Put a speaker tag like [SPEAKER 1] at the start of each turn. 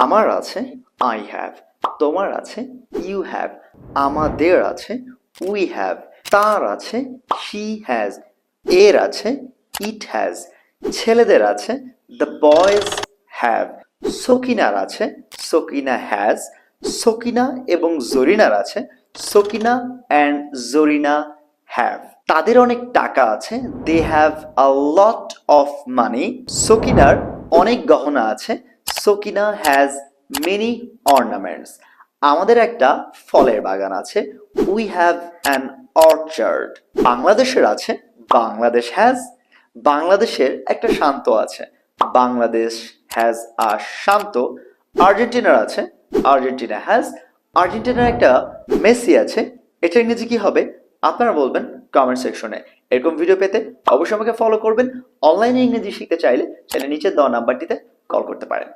[SPEAKER 1] আমার আছে I have, তোমার আছে ইউ হ্যাভ, আমাদের আছে উই হ্যাভ, তার আছে শি হ্যাজ, এর আছে ইট হ্যাজ, ছেলেদের আছে দ্য বয়েজ হ্যাভ, সকিনার আছে সকিনা হ্যাজ, সকিনা এবং জরিনার আছে সকিনা অ্যান্ড জরিনা হ্যাভ। তাদের অনেক টাকা আছে, they have a lot of money. সকিনার অনেক গহনা আছে, সকিনা হ্যাজ মেনি অর্নামেন্টস। আমাদের একটা ফলের বাগান আছে, উই হ্যাভ অ্যান অর্চার্ড। বাংলাদেশের আছে বাংলাদেশ হ্যাজ, বাংলাদেশের একটা শান্ত আছে, বাংলাদেশ হ্যাজ আ শান্ত। আর্জেন্টিনার আছে আর্জেন্টিনা হ্যাজ, আর্জেন্টিনার একটা মেসি আছে। এটা ইংরেজি কি হবে আপনারা বলবেন কমেন্ট সেকশনে। এরকম ভিডিও পেতে অবশ্যই আমাকে ফলো করবেন। অনলাইনে ইংরেজি শিখতে চাইলে নিচে দেওয়া নাম্বারটিতে কল করতে পারেন।